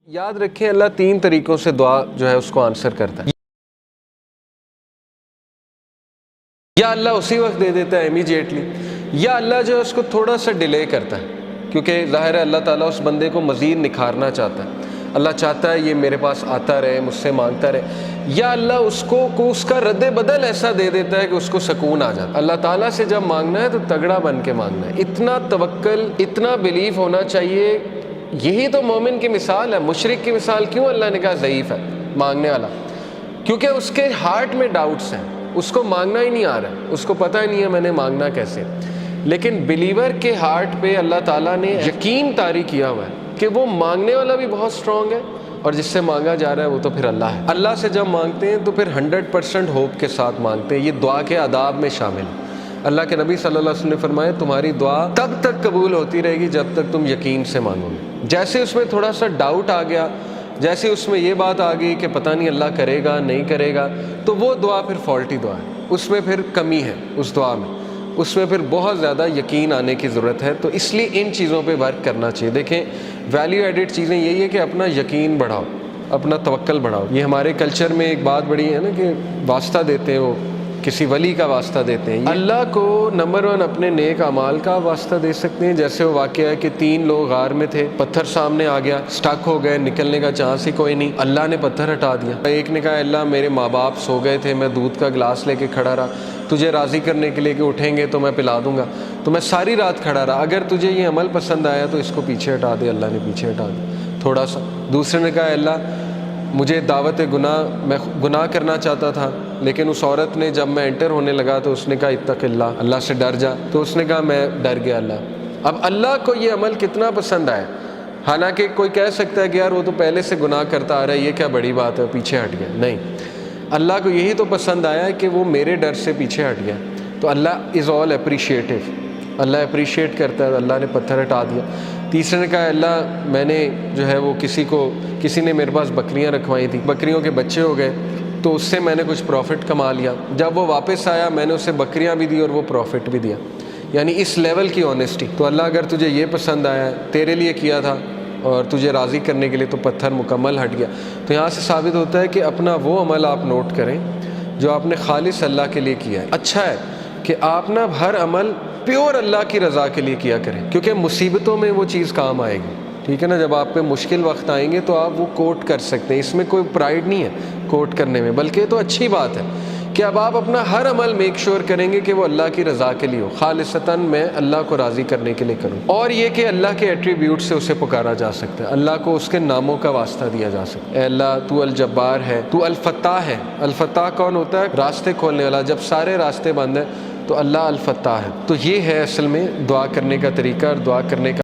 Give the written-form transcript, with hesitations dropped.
یاد رکھیں اللہ تین طریقوں سے دعا جو ہے اس کو آنسر کرتا ہے. یا اللہ اسی وقت دے دیتا ہے امیجیٹلی، یا اللہ جو ہے اس کو تھوڑا سا ڈیلے کرتا ہے، کیونکہ ظاہر ہے اللہ تعالیٰ اس بندے کو مزید نکھارنا چاہتا ہے. اللہ چاہتا ہے یہ میرے پاس آتا رہے، مجھ سے مانگتا رہے. یا اللہ اس کو اس کا رد بدل ایسا دے دیتا ہے کہ اس کو سکون آ جاتا ہے. اللہ تعالیٰ سے جب مانگنا ہے تو تگڑا بن کے مانگنا ہے، اتنا توکل، اتنا بلیف ہونا چاہیے. یہی تو مومن کی مثال ہے. مشرک کی مثال کیوں اللہ نے کہا ضعیف ہے مانگنے والا؟ کیونکہ اس کے ہارٹ میں ڈاؤٹس ہیں، اس کو مانگنا ہی نہیں آ رہا ہے، اس کو پتہ ہی نہیں ہے میں نے مانگنا کیسے. لیکن بلیور کے ہارٹ پہ اللہ تعالیٰ نے یقین طاری کیا ہوا ہے کہ وہ مانگنے والا بھی بہت اسٹرانگ ہے، اور جس سے مانگا جا رہا ہے وہ تو پھر اللہ ہے. اللہ سے جب مانگتے ہیں تو پھر 100% ہوپ کے ساتھ مانگتے ہیں. یہ دعا کے آداب میں شامل ہے. اللہ کے نبی صلی اللہ علیہ وسلم نے فرمایا تمہاری دعا تب تک قبول ہوتی رہے گی جب تک تم یقین سے مانگو گے. جیسے اس میں تھوڑا سا ڈاؤٹ آ گیا، جیسے اس میں یہ بات آ گئی کہ پتہ نہیں اللہ کرے گا نہیں کرے گا، تو وہ دعا پھر فالٹی دعا ہے، اس میں پھر کمی ہے. اس دعا میں اس میں پھر بہت زیادہ یقین آنے کی ضرورت ہے. تو اس لیے ان چیزوں پہ ورک کرنا چاہیے. دیکھیں ویلیو ایڈڈ چیزیں یہی ہے کہ اپنا یقین بڑھاؤ، اپنا توکل بڑھاؤ. یہ ہمارے کلچر میں ایک بات بڑی ہے نا کہ واسطہ دیتے ہیں، وہ کسی ولی کا واسطہ دیتے ہیں. اللہ کو نمبر 1 اپنے نیک اعمال کا واسطہ دے سکتے ہیں. جیسے وہ واقعہ ہے کہ 3 لوگ غار میں تھے، پتھر سامنے آ گیا، سٹک ہو گئے، نکلنے کا چانس ہی کوئی نہیں. اللہ نے پتھر ہٹا دیا. ایک نے کہا اللہ میرے ماں باپ سو گئے تھے، میں دودھ کا گلاس لے کے کھڑا رہا، تجھے راضی کرنے کے لیے کہ اٹھیں گے تو میں پلا دوں گا، تو میں ساری رات کھڑا رہا، اگر تجھے یہ عمل پسند آیا تو اس کو پیچھے ہٹا دے. اللہ نے پیچھے ہٹا دیا تھوڑا سا. دوسرے نے کہا اللہ مجھے دعوت گناہ، میں گناہ کرنا چاہتا تھا، لیکن اس عورت نے جب میں انٹر ہونے لگا تو اس نے کہا اتق اللہ، اللہ سے ڈر جا، تو اس نے کہا میں ڈر گیا اللہ. اب اللہ کو یہ عمل کتنا پسند آیا. حالانکہ کوئی کہہ سکتا ہے کہ یار وہ تو پہلے سے گناہ کرتا آ رہا ہے، یہ کیا بڑی بات ہے، پیچھے ہٹ گیا. نہیں، اللہ کو یہی تو پسند آیا کہ وہ میرے ڈر سے پیچھے ہٹ گیا. تو اللہ از آل اپریشیٹو، اللہ اپریشیٹ کرتا ہے. اللہ نے پتھر ہٹا دیا. تیسرے نے کہا اللہ میں نے جو ہے وہ کسی نے میرے پاس بکریاں رکھوائی تھیں، بکریوں کے بچے ہو گئے تو اس سے میں نے کچھ پروفٹ کما لیا. جب وہ واپس آیا میں نے اسے بکریاں بھی دی اور وہ پروفٹ بھی دیا. یعنی اس لیول کی آنیسٹی. تو اللہ اگر تجھے یہ پسند آیا، تیرے لیے کیا تھا اور تجھے راضی کرنے کے لیے، تو پتھر مکمل ہٹ گیا. تو یہاں سے ثابت ہوتا ہے کہ اپنا وہ عمل آپ نوٹ کریں جو آپ نے خالص اللہ کے لیے کیا ہے. اچھا ہے کہ آپ نا ہر عمل پیور اللہ کی رضا کے لیے کیا کریں، کیونکہ مصیبتوں میں وہ چیز کام آئے گی. ٹھیک ہے نا، جب آپ پہ مشکل وقت آئیں گے تو آپ وہ کوٹ کر سکتے ہیں. اس میں کوئی پرائیڈ نہیں ہے کوٹ کرنے میں، بلکہ یہ تو اچھی بات ہے کہ اب آپ اپنا ہر عمل میک شور کریں گے کہ وہ اللہ کی رضا کے لیے ہو، خالصتاً میں اللہ کو راضی کرنے کے لیے کروں. اور یہ کہ اللہ کے ایٹریبیوٹ سے اسے پکارا جا سکتا ہے، اللہ کو اس کے ناموں کا واسطہ دیا جا سکتا ہے. اے اللہ تو الجبار ہے، تو الفتاح ہے. الفتاح کون ہوتا ہے؟ راستے کھولنے والا. جب سارے راستے بند ہیں تو اللہ الفتاح ہے. تو یہ ہے اصل میں دعا کرنے کا طریقہ اور دعا کرنے کا